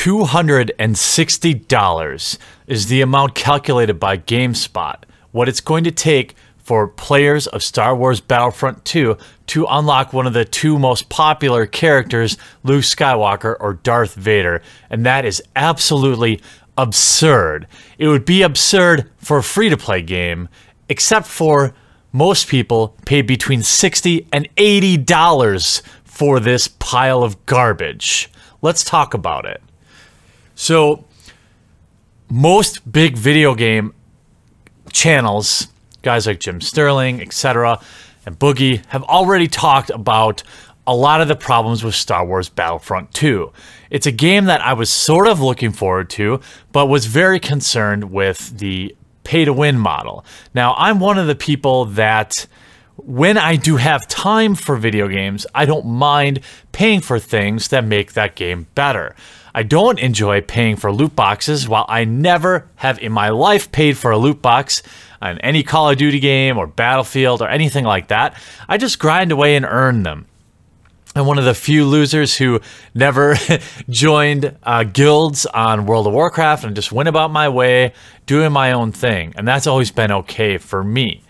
$260 is the amount calculated by GameSpot, what it's going to take for players of Star Wars Battlefront 2 to unlock one of the two most popular characters, Luke Skywalker or Darth Vader, and that is absolutely absurd. It would be absurd for a free-to-play game, except for most people paid between $60 and $80 for this pile of garbage. Let's talk about it. So, most big video game channels, guys like Jim Sterling, etc., and Boogie, have already talked about a lot of the problems with Star Wars Battlefront 2. It's a game that I was sort of looking forward to, but was very concerned with the pay-to-win model. Now, I'm one of the people that, when I do have time for video games, I don't mind paying for things that make that game better. I don't enjoy paying for loot boxes. While I never have in my life paid for a loot box on any Call of Duty game or Battlefield or anything like that, I just grind away and earn them. I'm one of the few losers who never joined guilds on World of Warcraft and just went about my way doing my own thing. And that's always been okay for me.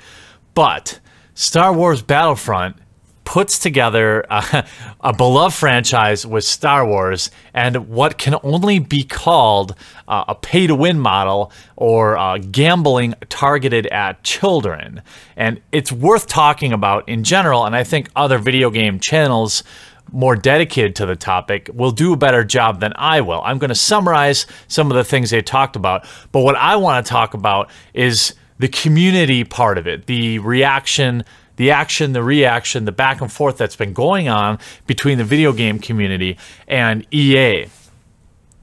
But Star Wars Battlefront puts together a beloved franchise with Star Wars and what can only be called a pay-to-win model or gambling targeted at children. And it's worth talking about in general, and I think other video game channels more dedicated to the topic will do a better job than I will. I'm going to summarize some of the things they talked about, but what I want to talk about is the community part of it, the reaction, the action, the reaction, the back and forth that's been going on between the video game community and EA.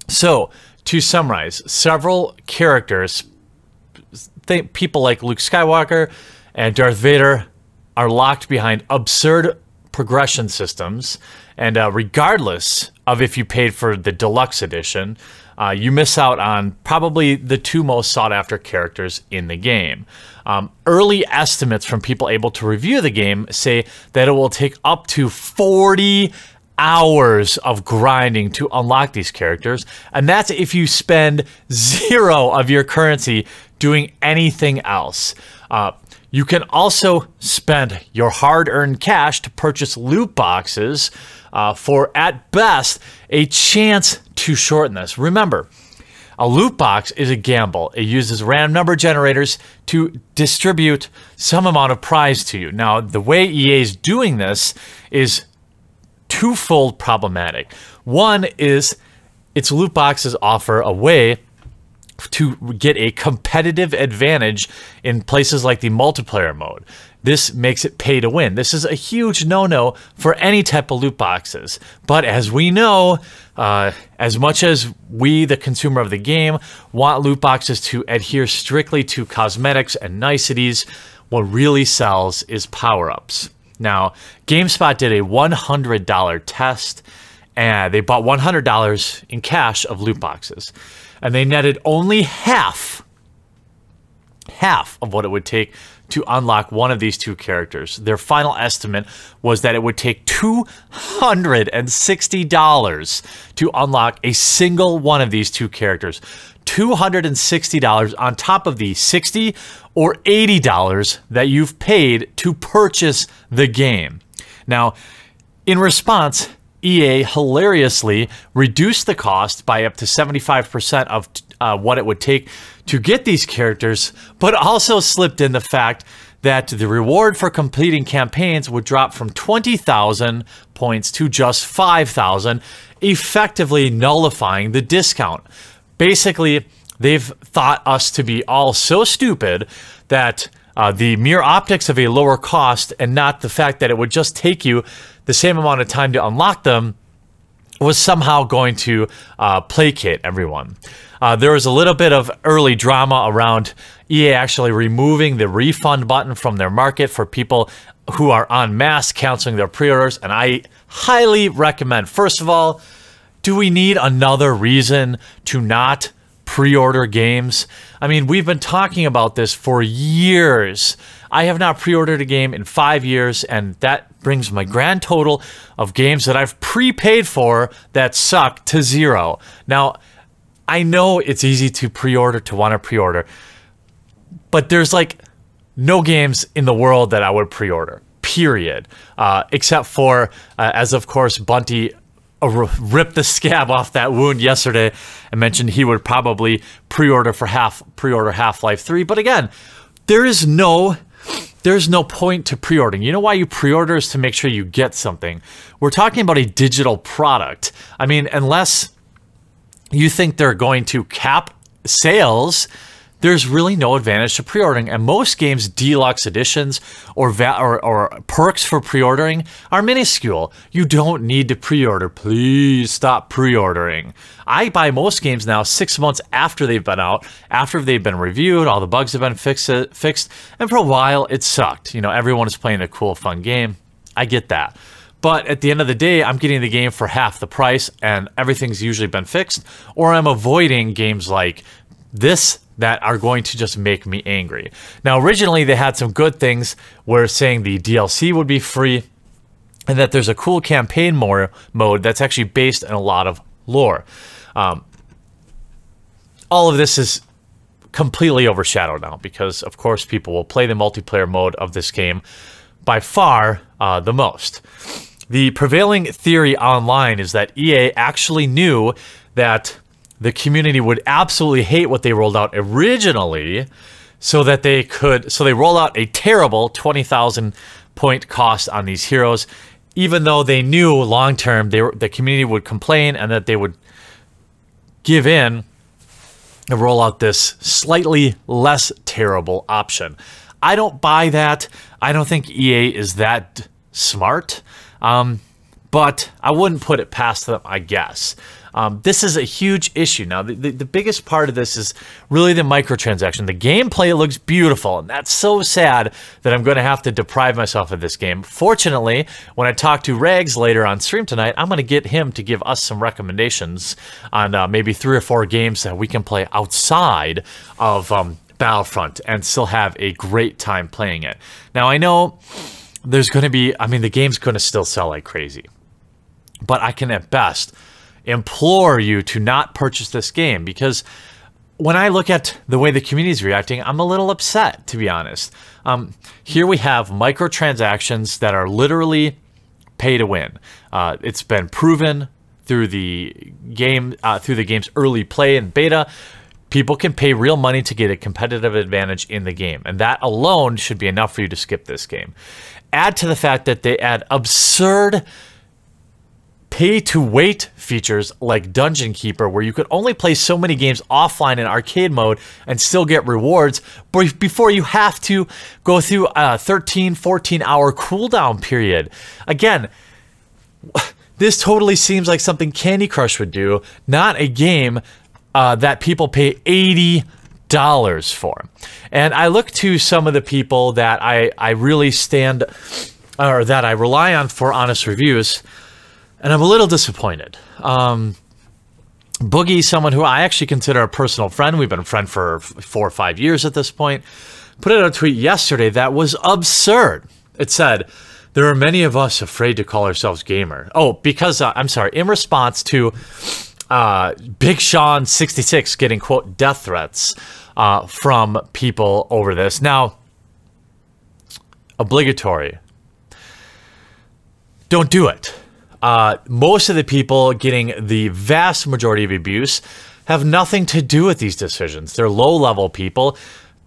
So, to summarize, several characters, people like Luke Skywalker and Darth Vader, are locked behind absurd progression systems, and regardless of if you paid for the deluxe edition, you miss out on probably the two most sought-after characters in the game. Early estimates from people able to review the game say that it will take up to 40 hours of grinding to unlock these characters, and that's if you spend 0 of your currency doing anything else. You can also spend your hard-earned cash to purchase loot boxes for, at best, a chance to shorten this. Remember, a loot box is a gamble. It uses random number generators to distribute some amount of prize to you. Now, the way EA is doing this is twofold problematic. One is its loot boxes offer a way to get a competitive advantage in places like the multiplayer mode. This makes it pay to win. This is a huge no-no for any type of loot boxes. But as we know, as much as we, the consumer of the game, want loot boxes to adhere strictly to cosmetics and niceties, what really sells is power-ups. Now, GameSpot did a $100 test, and they bought $100 in cash of loot boxes. And they netted only half of what it would take to unlock one of these two characters. Their final estimate was that it would take $260 to unlock a single one of these two characters. $260 on top of the $60 or $80 that you've paid to purchase the game. Now, in response, EA hilariously reduced the cost by up to 75% of what it would take to get these characters, but also slipped in the fact that the reward for completing campaigns would drop from 20,000 points to just 5,000, effectively nullifying the discount. Basically, they've thought us to be all so stupid that the mere optics of a lower cost and not the fact that it would just take you the same amount of time to unlock them was somehow going to placate everyone. There was a little bit of early drama around EA actually removing the refund button from their market for people who are en masse canceling their pre-orders, and I highly recommend. First of all, do we need another reason to not pre-order games? I mean, we've been talking about this for years. I have not pre-ordered a game in 5 years, and that brings my grand total of games that I've prepaid for that suck to 0. Now, I know it's easy to pre-order, to want to pre-order, but there's like no games in the world that I would pre-order, period. Except for, as of course, Bunty ripped the scab off that wound yesterday and mentioned he would probably pre-order Half-Life 3. But again, there's no point to pre-ordering. You know why you pre-order is to make sure you get something. We're talking about a digital product. I mean, unless you think they're going to cap sales, there's really no advantage to pre-ordering. And most games' deluxe editions or perks for pre-ordering are minuscule. You don't need to pre-order. Please stop pre-ordering. I buy most games now 6 months after they've been out, after they've been reviewed, all the bugs have been fixed, and for a while it sucked. You know, everyone is playing a cool, fun game. I get that. But at the end of the day, I'm getting the game for half the price and everything's usually been fixed, or I'm avoiding games like this that are going to just make me angry. Now, originally they had some good things where saying the DLC would be free and that there's a cool campaign mode that's actually based in a lot of lore. All of this is completely overshadowed now because, of course, people will play the multiplayer mode of this game by far the most. The prevailing theory online is that EA actually knew that the community would absolutely hate what they rolled out originally, so they roll out a terrible 20,000 point cost on these heroes, even though they knew long term the community would complain and that they would give in and roll out this slightly less terrible option. I don't buy that. I don't think EA is that smart. But I wouldn't put it past them, I guess. This is a huge issue. Now, the biggest part of this is really the microtransaction. The gameplay looks beautiful, and that's so sad that I'm going to have to deprive myself of this game. Fortunately, when I talk to Rags later on stream tonight, I'm going to get him to give us some recommendations on maybe 3 or 4 games that we can play outside of Battlefront and still have a great time playing it. Now, I know there's going to be, I mean, the game's going to still sell like crazy. But I can at best implore you to not purchase this game, because when I look at the way the community is reacting, I'm a little upset, to be honest. Here we have microtransactions that are literally pay to win. It's been proven through the game's early play and beta. People can pay real money to get a competitive advantage in the game, and that alone should be enough for you to skip this game. Add to the fact that they add absurd pay-to-wait features like Dungeon Keeper, where you could only play so many games offline in arcade mode and still get rewards before you have to go through a 13, 14-hour cooldown period. Again, this totally seems like something Candy Crush would do, not a game that people pay $80 for. And I look to some of the people that I really stand, or that I rely on for honest reviews, and I'm a little disappointed. Boogie, someone who I actually consider a personal friend, we've been a friend for 4 or 5 years at this point, put out a tweet yesterday that was absurd. It said, "There are many of us afraid to call ourselves gamer." Oh, because, I'm sorry, in response to Big Sean 66 getting, quote, death threats from people over this. Now, obligatory. Don't do it. Most of the people getting the vast majority of abuse have nothing to do with these decisions. They're low-level people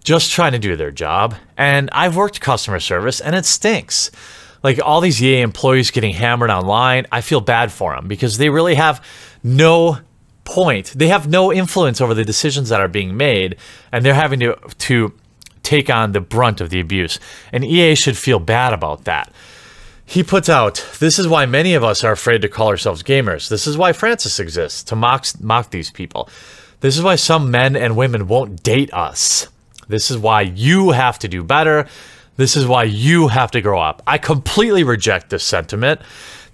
just trying to do their job. And I've worked customer service, and it stinks. Like, all these EA employees getting hammered online, I feel bad for them because they really have no point. They have no influence over the decisions that are being made, and they're having to take on the brunt of the abuse. And EA should feel bad about that. He puts out, "This is why many of us are afraid to call ourselves gamers. This is why Francis exists, to mock these people. This is why some men and women won't date us. This is why you have to do better. This is why you have to grow up." I completely reject this sentiment.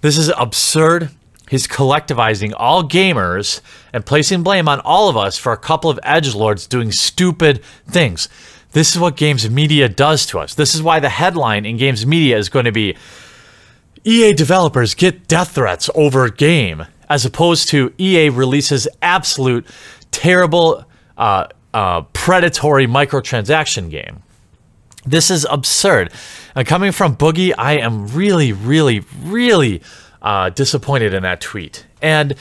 This is absurd. He's collectivizing all gamers and placing blame on all of us for a couple of edgelords doing stupid things. This is what games media does to us. This is why the headline in games media is going to be, EA developers get death threats over a game, as opposed to EA releases absolute terrible, predatory microtransaction game. This is absurd. And coming from Boogie, I am really, really, really disappointed in that tweet. And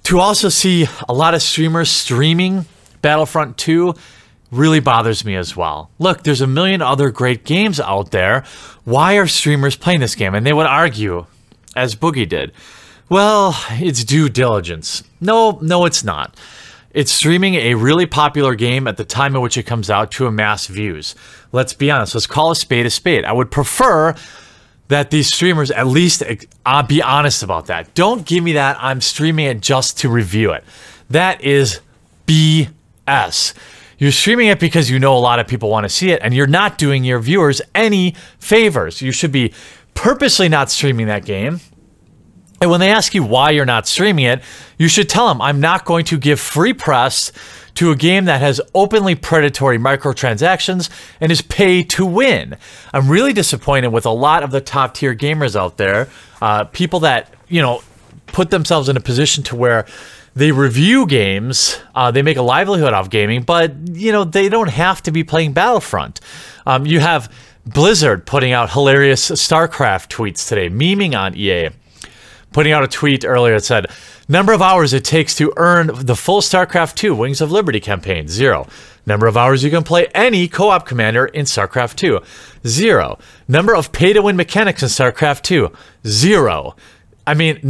to also see a lot of streamers streaming Battlefront 2 really bothers me as well. Look, there's a million other great games out there. Why are streamers playing this game? And they would argue, as Boogie did, well, it's due diligence. No, it's not. It's streaming a really popular game at the time in which it comes out to amass views. Let's be honest. Let's call a spade a spade. I would prefer that these streamers at least be honest about that. Don't give me that I'm streaming it just to review it. That is BS. You're streaming it because you know a lot of people want to see it, and you're not doing your viewers any favors. You should be purposely not streaming that game. And when they ask you why you're not streaming it, you should tell them, I'm not going to give free press to a game that has openly predatory microtransactions and is pay to win. I'm really disappointed with a lot of the top tier gamers out there, people that, you know, put themselves in a position to where they review games, they make a livelihood off gaming, but, you know, they don't have to be playing Battlefront. You have Blizzard putting out hilarious StarCraft tweets today, memeing on EA. Putting out a tweet earlier that said, number of hours it takes to earn the full StarCraft 2 Wings of Liberty campaign, 0. Number of hours you can play any co-op commander in StarCraft 2, 0. Number of pay-to-win mechanics in StarCraft 2, 0. I mean,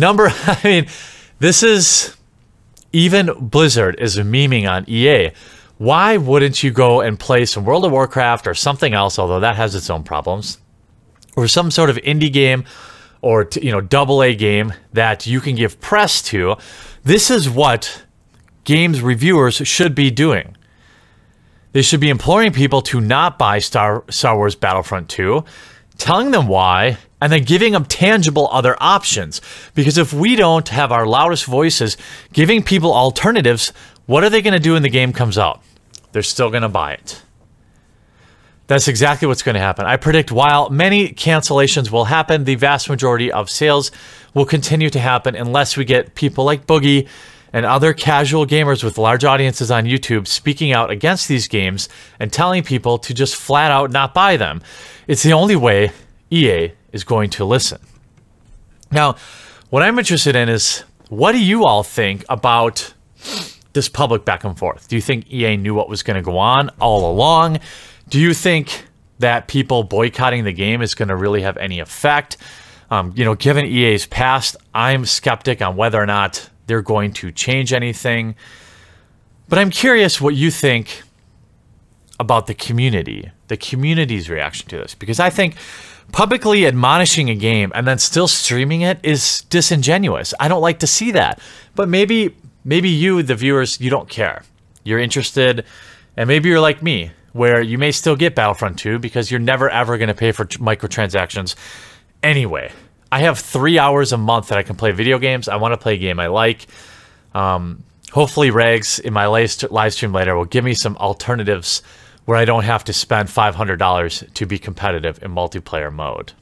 this is, even Blizzard is memeing on EA. Why wouldn't you go and play some World of Warcraft or something else, although that has its own problems, or some sort of indie game, or, you know, AA game that you can give press to? This is what games reviewers should be doing. They should be imploring people to not buy Star Wars Battlefront 2, telling them why, and then giving them tangible other options. Because if we don't have our loudest voices giving people alternatives, what are they going to do when the game comes out? They're still going to buy it. That's exactly what's going to happen. I predict while many cancellations will happen, the vast majority of sales will continue to happen unless we get people like Boogie and other casual gamers with large audiences on YouTube speaking out against these games and telling people to just flat out not buy them. It's the only way EA is going to listen. Now, what I'm interested in is, what do you all think about this public back and forth? Do you think EA knew what was going to go on all along? Do you think that people boycotting the game is going to really have any effect? You know, given EA's past, I'm skeptic on whether or not they're going to change anything. But I'm curious what you think about the community's reaction to this. Because I think publicly admonishing a game and then still streaming it is disingenuous. I don't like to see that. But maybe you, the viewers, you don't care. You're interested, and maybe you're like me, where you may still get Battlefront 2 because you're never ever going to pay for microtransactions anyway. I have 3 hours a month that I can play video games. I want to play a game I like. Hopefully Rags in my live stream later will give me some alternatives where I don't have to spend $500 to be competitive in multiplayer mode.